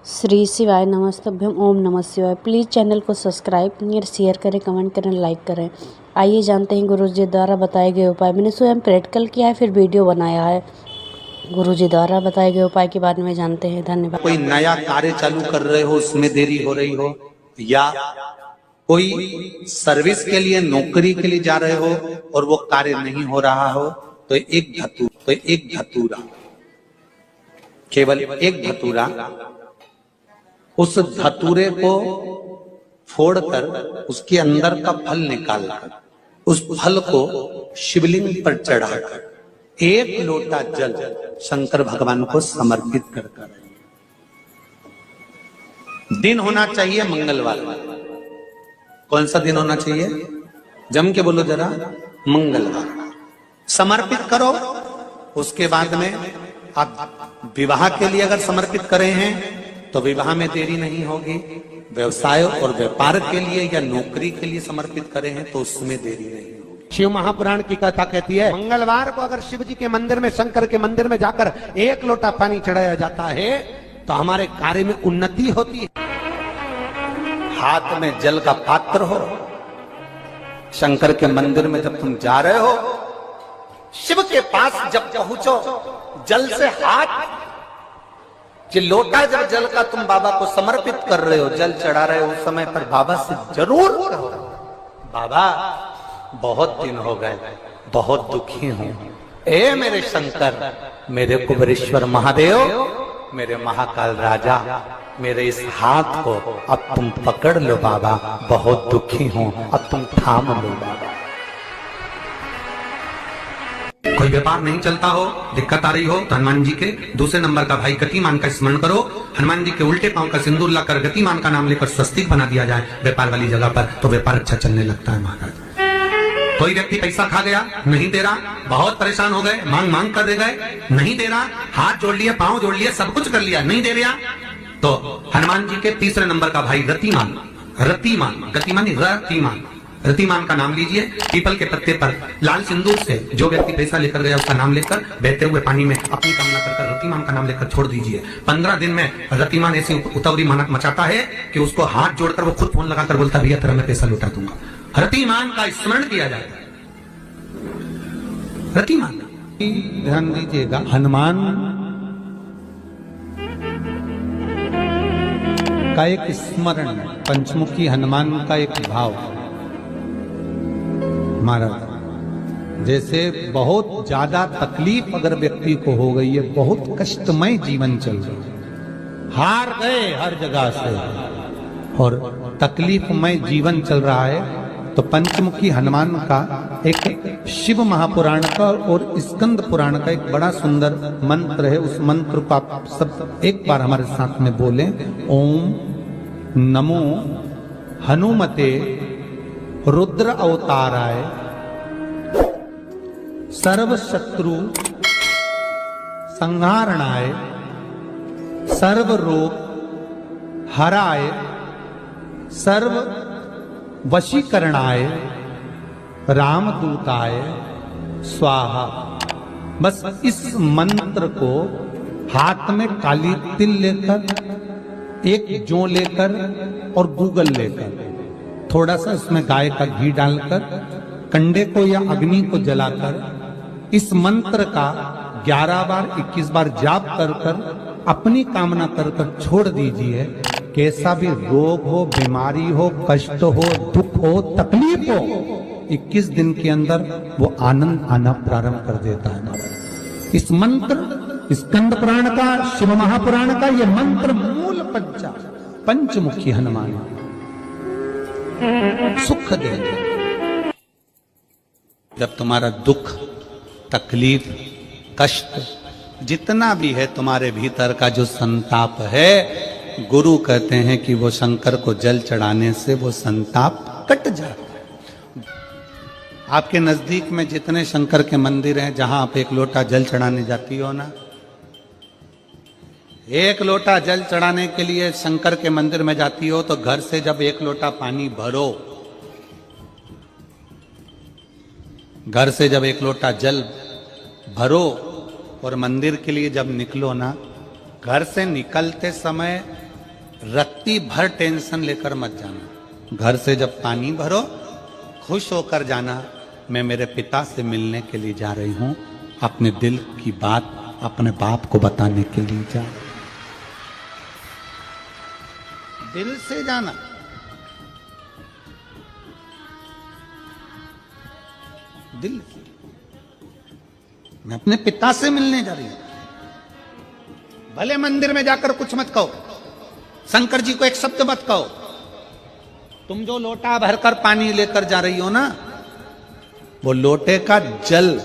श्री शिवाय नमस्तभ्यम ओम नमः शिवाय। प्लीज़ चैनल को सब्सक्राइब शेयर करें, कमेंट करें, लाइक करें। आइए जानते हैं गुरुजी द्वारा बताए गए उपाय। मैंने स्वयं प्रैक्टिकल किया है, फिर वीडियो बनाया है। गुरुजी द्वारा बताए गए उपाय के बारे में जानते हैं। धन्यवाद। कोई नया कार्य चालू कर रहे हो, उसमें देरी हो रही हो, या कोई सर्विस के लिए नौकरी के लिए जा रहे हो और वो कार्य नहीं हो रहा हो, तो एक धतूरा, केवल एक धतूरा, उस धतूरे को फोड़कर उसके अंदर का फल निकालकर उस फल को शिवलिंग पर चढ़ाकर एक लोटा जल शंकर भगवान को समर्पित कर दिन होना चाहिए मंगलवार। कौन सा दिन होना चाहिए? जम के बोलो जरा, मंगलवार समर्पित करो। उसके बाद में आप विवाह के लिए अगर समर्पित करें हैं तो विवाह में देरी नहीं होगी। व्यवसाय और व्यापार के लिए या नौकरी के लिए समर्पित करें हैं तो उसमें देरी नहीं होगी। शिव महापुराण की कथा कहती है, मंगलवार को अगर शिव जी के मंदिर में, शंकर के मंदिर में जाकर एक लोटा पानी चढ़ाया जाता है तो हमारे कार्य में उन्नति होती है। हाथ में जल का पात्र हो, शंकर के मंदिर में जब तुम जा रहे हो, शिव के पास जब पहुंचो, जल से हाथ, कि लोटा जब जल का तुम बाबा को समर्पित कर रहे हो, जल चढ़ा रहे हो, उस समय पर बाबा से जरूर कहो, बाबा बहुत दिन हो गए, बहुत दुखी हूं, ए मेरे शंकर, मेरे कुबेरेश्वर महादेव, मेरे महाकाल राजा, मेरे इस हाथ को अब तुम पकड़ लो बाबा, बहुत दुखी हूं, अब तुम थाम लो बाबा। कोई व्यापार नहीं चलता हो, दिक्कत आ रही हो, तो हनुमान जी के दूसरे नंबर का भाई गतिमान का स्मरण करो। हनुमान जी के उल्टे पांव का सिंदूर लाकर गतिमान का नाम लेकर स्वस्तिक बना दिया जाए व्यापार वाली जगह पर, तो व्यापार अच्छा चलने लगता है महाराज। कोई व्यक्ति पैसा खा गया, नहीं दे रहा, बहुत परेशान हो गए, मांग मांग कर दे गए, नहीं दे रहा, हाथ जोड़ लिए, पांव जोड़ लिए, सब कुछ कर लिया, नहीं दे रहा, तो हनुमान जी के तीसरे नंबर का भाई रतिमान, रतिमान का नाम लीजिए। पीपल के पत्ते पर लाल सिंदूर से जो व्यक्ति पैसा लेकर गया उसका नाम लेकर बहते हुए पानी में अपनी कामना कर रतिमान का नाम लेकर छोड़ दीजिए। 15 दिन में रतिमान ऐसी उतावली मचाता है कि उसको हाथ जोड़कर वो खुद फोन लगाकर बोलता, भैया तेरा मैं पैसा लौटा दूंगा। रतिमान का स्मरण किया जाता है। रतिमान, ध्यान दीजिएगा, हनुमान का एक स्मरण, पंचमुखी हनुमान का एक भाव। महाराज, जैसे बहुत ज्यादा तकलीफ अगर व्यक्ति को हो गई है, बहुत कष्टमय जीवन चल रहा है, हार गए हर जगह से और तकलीफमय जीवन चल रहा है, तो पंचमुखी हनुमान का एक शिव महापुराण का और स्कंद पुराण का एक बड़ा सुंदर मंत्र है। उस मंत्र को आप सब एक बार हमारे साथ में बोलें। ओम नमो हनुमते रुद्र अवताराय सर्व शत्रु संहारणाय सर्व रोग हराय सर्व वशीकरणाय रामदूताय स्वाहा। बस इस मंत्र को हाथ में काली तिल लेकर, एक जौ लेकर और गूगल लेकर, थोड़ा सा इसमें गाय का घी डालकर, कंडे को या अग्नि को जलाकर इस मंत्र का 11 बार 21 बार जाप कर कर अपनी कामना कर कर छोड़ दीजिए। कैसा भी रोग हो, बीमारी हो, कष्ट हो, दुख हो, तकलीफ हो, 21 दिन के अंदर वो आनंद आना प्रारंभ कर देता है। इस मंत्र, स्कंद पुराण का, शिव महापुराण का ये मंत्र मूल पंचमुखी हनुमान सुख देंगे। जब तुम्हारा दुख, तकलीफ, कष्ट जितना भी है तुम्हारे भीतर का जो संताप है, गुरु कहते हैं कि वो शंकर को जल चढ़ाने से वो संताप कट जाता है। आपके नजदीक में जितने शंकर के मंदिर हैं, जहां आप एक लोटा जल चढ़ाने जाती हो ना, एक लोटा जल चढ़ाने के लिए शंकर के मंदिर में जाती हो, तो घर से जब एक लोटा पानी भरो, घर से जब एक लोटा जल भरो और मंदिर के लिए जब निकलो ना, घर से निकलते समय रत्ती भर टेंशन लेकर मत जाना। घर से जब पानी भरो, खुश होकर जाना, मैं मेरे पिता से मिलने के लिए जा रही हूं, अपने दिल की बात अपने बाप को बताने के लिए जा। दिल से जाना। दिल से। मैं अपने पिता से मिलने जा रही हूं। भले मंदिर में जाकर कुछ मत कहो, शंकर जी को एक शब्द मत कहो। तुम जो लोटा भरकर पानी लेकर जा रही हो ना, वो लोटे का जल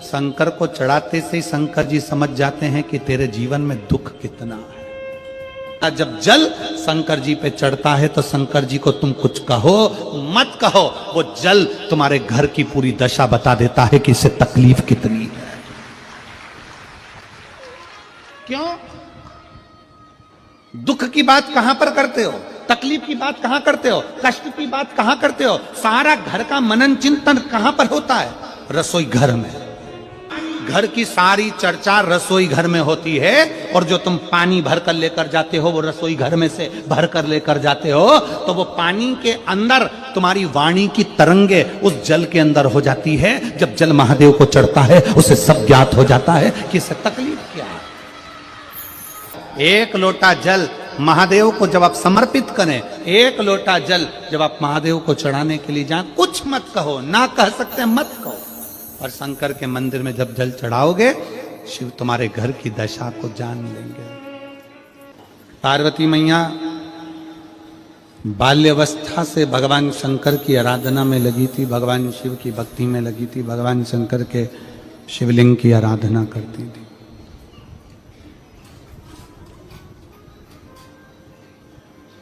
शंकर को चढ़ाते से ही शंकर जी समझ जाते हैं कि तेरे जीवन में दुख कितना है। जब जल शंकर जी पे चढ़ता है तो शंकर जी को तुम कुछ कहो मत कहो, वो जल तुम्हारे घर की पूरी दशा बता देता है कि इससे तकलीफ कितनी है। क्यों? दुख की बात कहां पर करते हो, तकलीफ की बात कहां करते हो, कष्ट की बात कहां करते हो? सारा घर का मनन चिंतन कहां पर होता है? रसोई घर में। घर की सारी चर्चा रसोई घर में होती है, और जो तुम पानी भर कर लेकर जाते हो वो रसोई घर में से भर कर लेकर जाते हो, तो वो पानी के अंदर तुम्हारी वाणी की तरंगे उस जल के अंदर हो जाती है। जब जल महादेव को चढ़ता है उसे सब ज्ञात हो जाता है कि इससे तकलीफ क्या है। एक लोटा जल महादेव को जब आप समर्पित करें, एक लोटा जल जब आप महादेव को चढ़ाने के लिए जाएं, कुछ मत कहो, ना कह सकते मत कहो। और शंकर के मंदिर में जब जल चढ़ाओगे, शिव तुम्हारे घर की दशा को जान लेंगे। पार्वती मैया बाल्यावस्था से भगवान शंकर की आराधना में लगी थी, भगवान शिव की भक्ति में लगी थी, भगवान शंकर के शिवलिंग की आराधना करती थी।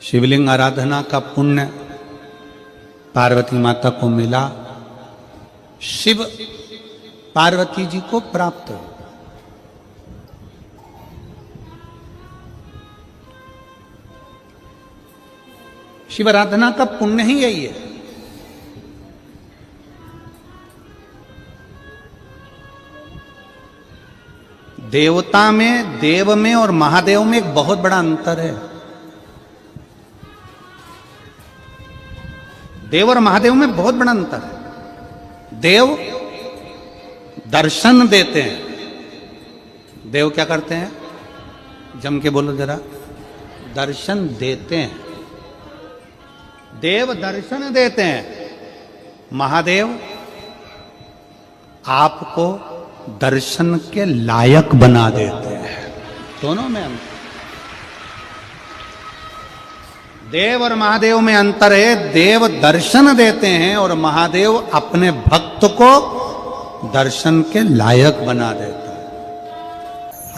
शिवलिंग आराधना का पुण्य पार्वती माता को मिला, शिव पार्वती जी को प्राप्त हो। शिव आराधना का पुण्य ही यही है। देवता में, देव में और महादेव में एक बहुत बड़ा अंतर है। देव और महादेव में बहुत बड़ा अंतर है। देव दर्शन देते हैं। देव क्या करते हैं? जम के बोलो जरा। दर्शन देते हैं। देव दर्शन देते हैं। महादेव आपको दर्शन के लायक बना देते हैं। दोनों में अंतर। देव और महादेव में अंतर है। देव दर्शन देते हैं और महादेव अपने भक्त को दर्शन के लायक बना देता है।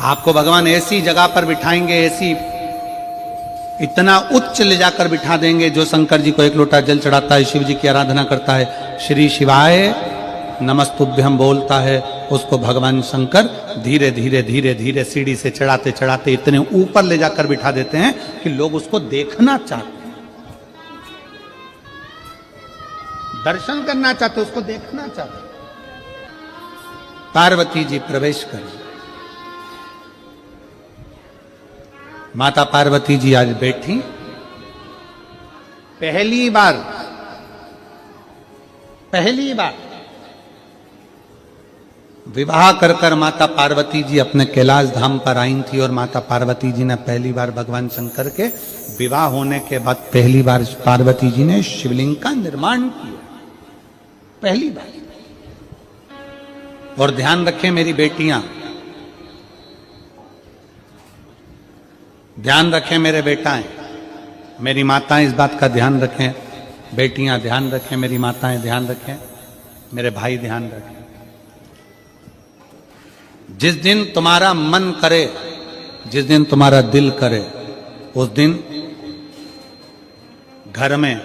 आपको भगवान ऐसी जगह पर बिठाएंगे, ऐसी इतना उच्च ले जाकर बिठा देंगे, जो शंकर जी को एक लोटा जल चढ़ाता है, शिव जी की आराधना करता है, श्री शिवाय नमस्तुभ्यम बोलता है, उसको भगवान शंकर धीरे धीरे धीरे धीरे सीढ़ी से चढ़ाते चढ़ाते इतने ऊपर ले जाकर बिठा देते हैं कि लोग उसको देखना चाहते हैं, दर्शन करना चाहते, उसको देखना चाहते। पार्वती जी प्रवेश कर। माता पार्वती जी आज बैठी, पहली बार विवाह कर कर माता पार्वती जी अपने कैलाश धाम पर आई थी, और माता पार्वती जी ने पहली बार भगवान शंकर के विवाह होने के बाद पहली बार पार्वती जी ने शिवलिंग का निर्माण किया, पहली बार। और ध्यान रखें मेरी बेटियां, ध्यान रखें मेरे बेटाएं, मेरी माताएं इस बात का ध्यान रखें, बेटियां ध्यान रखें, मेरी माताएं ध्यान रखें, मेरे भाई ध्यान रखें। जिस दिन तुम्हारा मन करे, जिस दिन तुम्हारा दिल करे, उस दिन घर में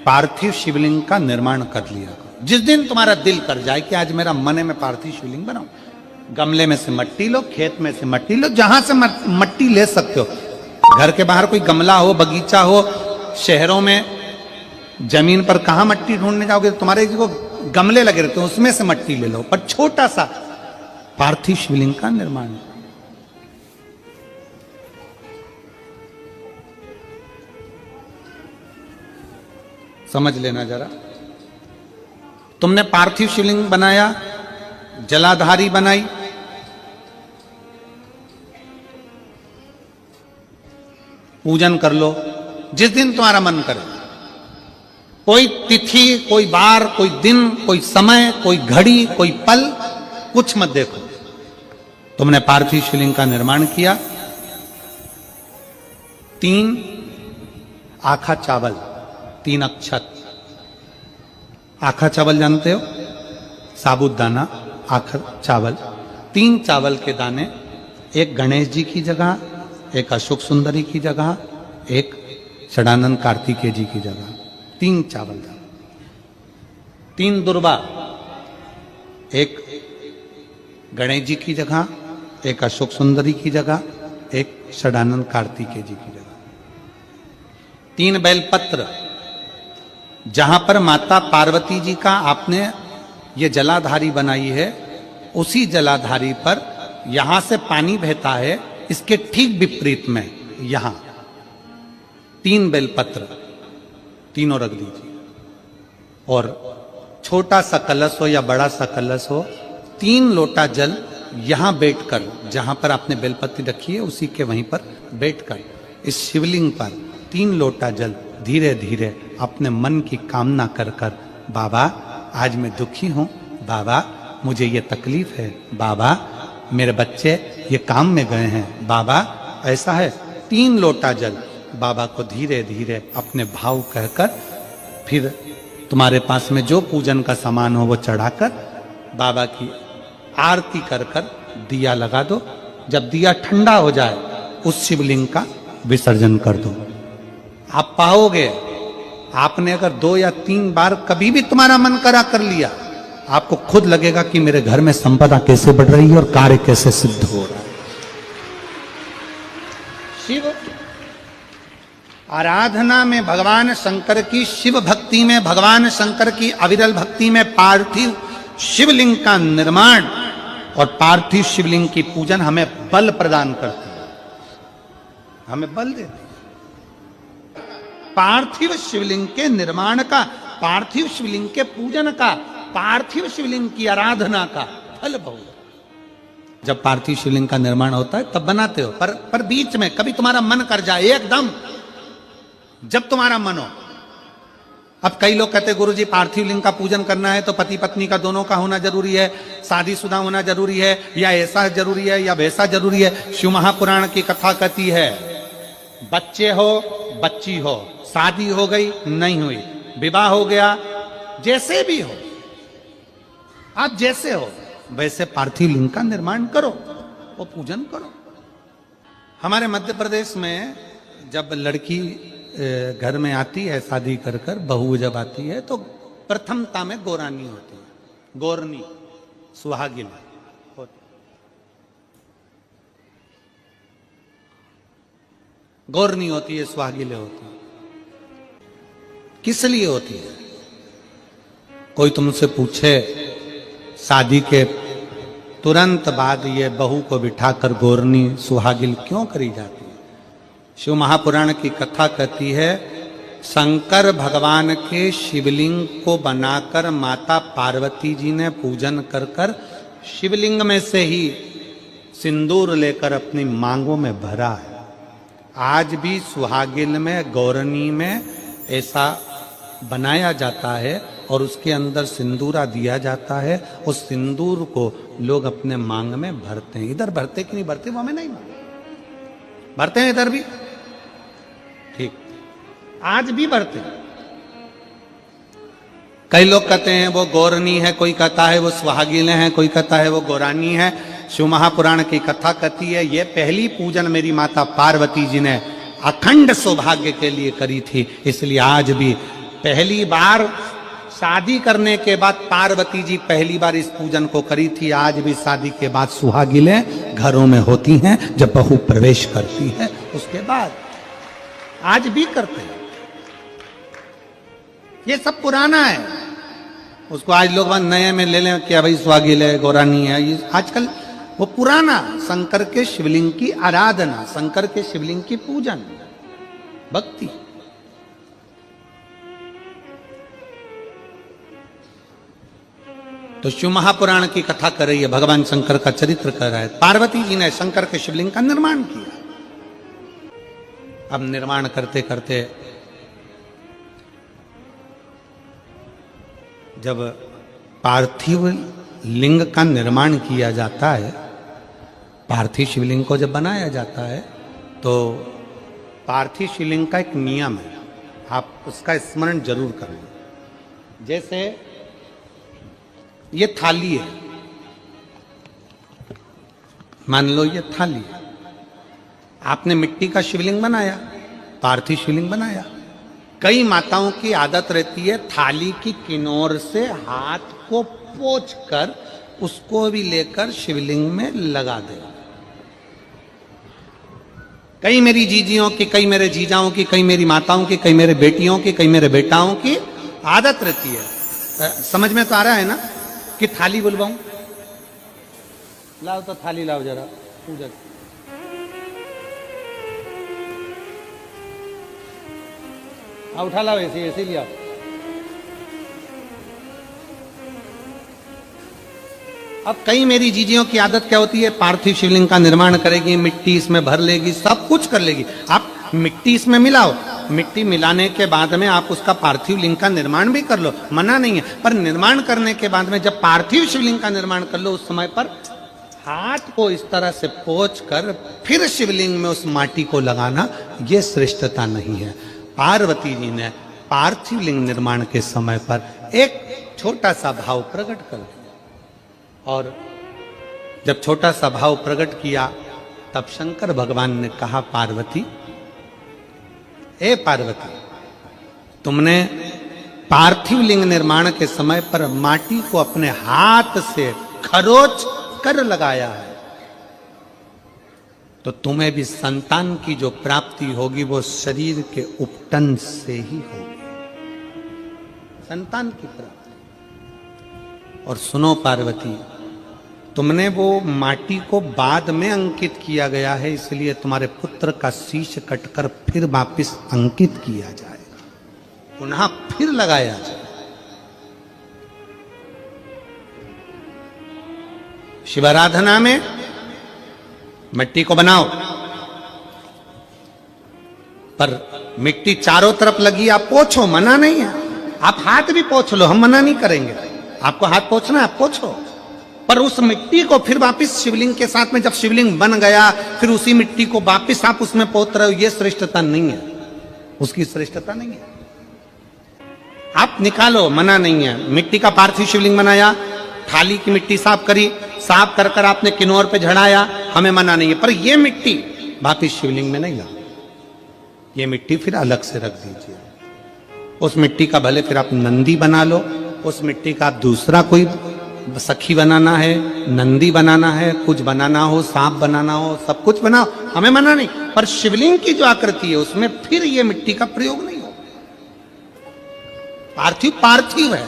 पार्थिव शिवलिंग का निर्माण कर लिया। जिस दिन तुम्हारा दिल कर जाए कि आज मेरा मन है मैं पार्थिव शिवलिंग बनाऊं, गमले में से मट्टी लो, खेत में से मट्टी लो, जहां से मट्टी ले सकते हो। घर के बाहर कोई गमला हो, बगीचा हो, शहरों में जमीन पर कहां मट्टी ढूंढने जाओगे? तुम्हारे को गमले लगे रहते हैं, उसमें से मट्टी ले लो, पर छोटा सा पार्थिव शिवलिंग का निर्माण। समझ लेना जरा। तुमने पार्थिव शिवलिंग बनाया, जलाधारी बनाई, पूजन कर लो जिस दिन तुम्हारा मन करे। कोई तिथि, कोई बार, कोई दिन, कोई समय, कोई घड़ी, कोई पल कुछ मत देखो। तुमने पार्थिव शिवलिंग का निर्माण किया, 3 आखा चावल, 3 अक्षत। आखा चावल जानते हो? साबूदाना, आखा चावल, 3 चावल के दाने, एक गणेश जी की जगह, एक अशोक सुंदरी की जगह, एक षडानंद कार्तिकेय जी की जगह, 3 चावल दाने, 3 दुर्वा, एक गणेश जी की जगह, एक अशोक सुंदरी की जगह, एक षडानंद कार्तिकेय जी की जगह, 3 बेलपत्र। जहां पर माता पार्वती जी का आपने ये जलाधारी बनाई है, उसी जलाधारी पर यहां से पानी बहता है, इसके ठीक विपरीत में यहां 3 बेलपत्र, तीनों रख दीजिए। और छोटा सा कलश हो या बड़ा सा कलश हो, 3 लोटा जल यहां बैठकर, जहां पर आपने बेलपत्ती रखी है उसी के वहीं पर बैठकर इस शिवलिंग पर 3 लोटा जल धीरे धीरे अपने मन की कामना कर कर, बाबा आज मैं दुखी हूं, बाबा मुझे ये तकलीफ है, बाबा मेरे बच्चे ये काम में गए हैं, बाबा ऐसा है, 3 लोटा जल बाबा को धीरे धीरे अपने भाव कहकर, फिर तुम्हारे पास में जो पूजन का सामान हो वो चढ़ाकर बाबा की आरती कर कर दिया लगा दो। जब दिया ठंडा हो जाए उस शिवलिंग का विसर्जन कर दो। आप पाओगे, आपने अगर 2 या 3 बार कभी भी तुम्हारा मन करा कर लिया, आपको खुद लगेगा कि मेरे घर में संपदा कैसे बढ़ रही है और कार्य कैसे सिद्ध हो रहा है। शिव आराधना में भगवान शंकर की, शिव भक्ति में भगवान शंकर की अविरल भक्ति में पार्थिव शिवलिंग का निर्माण और पार्थिव शिवलिंग की पूजन हमें बल प्रदान करती है, हमें बल देती है। पार्थिव शिवलिंग के निर्माण का, पार्थिव शिवलिंग के पूजन का, पार्थिव शिवलिंग की आराधना का फल बहुत। जब पार्थिव शिवलिंग का निर्माण होता है तब बनाते हो, पर बीच में कभी तुम्हारा मन कर जाए, एकदम जब तुम्हारा मन हो। अब कई लोग कहते हैं गुरुजी पार्थिव लिंग का पूजन करना है तो पति पत्नी का दोनों का होना जरूरी है, शादीशुदा होना जरूरी है, या ऐसा जरूरी है या वैसा जरूरी है। शिव महापुराण की कथा कहती है बच्चे हो, बच्ची हो, शादी हो गई नहीं हुई, विवाह हो गया, जैसे भी हो, आप जैसे हो वैसे पार्थिव लिंग का निर्माण करो, वो पूजन करो। हमारे मध्य प्रदेश में जब लड़की घर में आती है शादी कर कर, बहू जब आती है तो प्रथमता में गोरानी होती है, गोरनी सुहागिन होती, गोरनी होती है, सुहागिले होती है। किस लिए होती है? कोई तुमसे पूछे शादी के तुरंत बाद ये बहू को बिठाकर गोरनी सुहागिल क्यों करी जाती है? शिव महापुराण की कथा कहती है शंकर भगवान के शिवलिंग को बनाकर माता पार्वती जी ने पूजन कर कर शिवलिंग में से ही सिंदूर लेकर अपनी मांगों में भरा है। आज भी सुहागिन में, गौरनी में ऐसा बनाया जाता है और उसके अंदर सिंदूरा दिया जाता है। उस सिंदूर को लोग अपने मांग में भरते हैं। इधर भरते कि नहीं भरते वो हमें नहीं मालूम, भरते हैं इधर भी, ठीक, आज भी भरते हैं। कई लोग कहते हैं वो गौरनी है, कोई कहता है वो सुहागिन है, कोई कहता है वो गौरानी है। शिव महापुराण की कथा कहती है ये पहली पूजन मेरी माता पार्वती जी ने अखंड सौभाग्य के लिए करी थी, इसलिए आज भी पहली बार शादी करने के बाद पार्वती जी पहली बार इस पूजन को करी थी। आज भी शादी के बाद सुहागिनें घरों में होती हैं, जब बहू प्रवेश करती है उसके बाद आज भी करते हैं। ये सब पुराना है, उसको आज लोग नए में ले लें कि भाई सुहागिन है, गौरानी है। ये आजकल वो पुराना शंकर के शिवलिंग की आराधना, शंकर के शिवलिंग की पूजन, भक्ति। तो शिव महापुराण की कथा कर रही है, भगवान शंकर का चरित्र कर रहा है। पार्वती जी ने शंकर के शिवलिंग का निर्माण किया। अब निर्माण करते करते जब पार्थिव लिंग का निर्माण किया जाता है, पार्थिव शिवलिंग को जब बनाया जाता है, तो पार्थिव शिवलिंग का एक नियम है, आप उसका स्मरण जरूर करें। जैसे ये थाली है, मान लो ये थाली है, आपने मिट्टी का शिवलिंग बनाया, पार्थिव शिवलिंग बनाया। कई माताओं की आदत रहती है थाली की किनार से हाथ को पोंछकर उसको भी लेकर शिवलिंग में लगा दे। कई मेरी जीजियों की, कई मेरे जीजाओं की, कई मेरी माताओं की, कई मेरे बेटियों की, कई मेरे बेटाओं की आदत रहती है। समझ में तो आ रहा है ना कि थाली बुलवाऊं? लाओ तो थाली लाओ जरा पूजा। उठा लाओ, ऐसे ऐसे लिया। अब कई मेरी जीजियों की आदत क्या होती है, पार्थिव शिवलिंग का निर्माण करेगी, मिट्टी इसमें भर लेगी, सब कुछ कर लेगी। आप मिट्टी इसमें मिलाओ, मिट्टी मिलाने के बाद में आप उसका पार्थिव लिंग का निर्माण भी कर लो, मना नहीं है। पर निर्माण करने के बाद में जब पार्थिव शिवलिंग का निर्माण कर लो, उस समय पर हाथ को इस तरह से पोंछ कर फिर शिवलिंग में उस माटी को लगाना, यह श्रेष्ठता नहीं है। पार्वती जी ने पार्थिव लिंग निर्माण के समय पर एक छोटा सा भाव प्रकट कर दिया, और जब छोटा सा भाव प्रकट किया तब शंकर भगवान ने कहा, पार्वती, ए पार्वती, तुमने पार्थिव लिंग निर्माण के समय पर माटी को अपने हाथ से खरोच कर लगाया है, तो तुम्हें भी संतान की जो प्राप्ति होगी वो शरीर के उपटन से ही होगी, संतान की प्राप्ति। और सुनो पार्वती, तुमने वो माटी को बाद में अंकित किया गया है, इसलिए तुम्हारे पुत्र का शीश कटकर फिर वापिस अंकित किया जाएगा, पुनः फिर लगाया जाएगा। शिवाराधना में मिट्टी को बनाओ, पर मिट्टी चारों तरफ लगी, आप पोंछो, मना नहीं है। आप हाथ भी पोंछ लो, हम मना नहीं करेंगे। आपको हाथ पोंछना है, आप पोंछो, पर उस मिट्टी को फिर वापस शिवलिंग के साथ में, जब शिवलिंग बन गया फिर उसी मिट्टी को वापस आप उसमें पोत रहे हो, ये श्रेष्ठता नहीं है, उसकी श्रेष्ठता नहीं है। आप निकालो, मना नहीं है। मिट्टी का पार्थिव शिवलिंग बनाया, थाली की मिट्टी साफ करी, साफ कर कर आपने किन्नौर पे झड़ाया, हमें मना नहीं है। पर ये मिट्टी वापिस शिवलिंग में नहीं लगा, ये मिट्टी फिर अलग से रख दीजिए। उस मिट्टी का भले फिर आप नंदी बना लो, उस मिट्टी का आप दूसरा कोई सखी बनाना है, नंदी बनाना है, कुछ बनाना हो, सांप बनाना हो, सब कुछ बनाओ, हमें मना नहीं। पर शिवलिंग की जो आकृति है उसमें फिर ये मिट्टी का प्रयोग नहीं हो। पार्थिव पार्थिव है।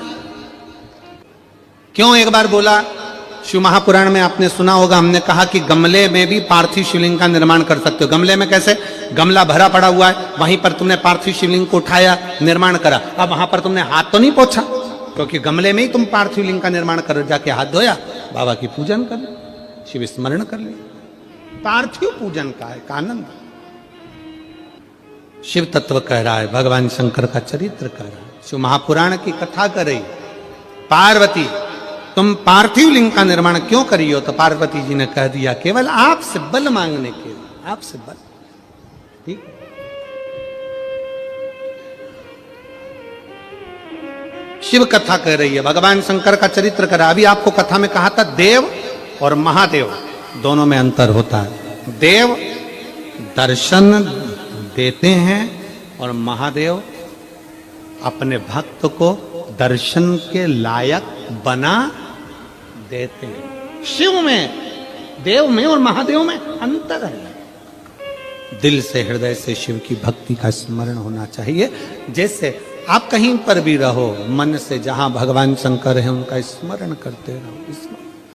क्यों एक बार बोला, शिव महापुराण में आपने सुना होगा, हमने कहा कि गमले में भी पार्थिव शिवलिंग का निर्माण कर सकते हो। गमले में कैसे? गमला भरा पड़ा हुआ है, वहीं पर तुमने पार्थिव शिवलिंग को उठाया, निर्माण करा। अब वहां पर तुमने हाथ तो नहीं पोंछा, क्योंकि गमले में ही तुम पार्थिव लिंग का निर्माण कर, जाके हाथ धोया, बाबा की पूजन कर ले, शिव स्मरण कर ले। पार्थिव पूजन का एक आनंद शिव तत्व कह रहा है, भगवान शंकर का चरित्र कह रहा है, शिव महापुराण की कथा कर रही। पार्वती, तुम पार्थिव लिंग का निर्माण क्यों करी हो? तो पार्वती जी ने कह दिया, केवल आपसे बल मांगने के लिए, आपसे बल। ठीक, शिव कथा कह रही है, भगवान शंकर का चरित्र कर रहा है। अभी आपको कथा में कहा था देव और महादेव दोनों में अंतर होता है। देव दर्शन देते हैं और महादेव अपने भक्त को दर्शन के लायक बना देते हैं। शिव में, देव में और महादेव में अंतर है। दिल से, हृदय से शिव की भक्ति का स्मरण होना चाहिए। जैसे आप कहीं पर भी रहो, मन से जहां भगवान शंकर है उनका स्मरण करते रहो।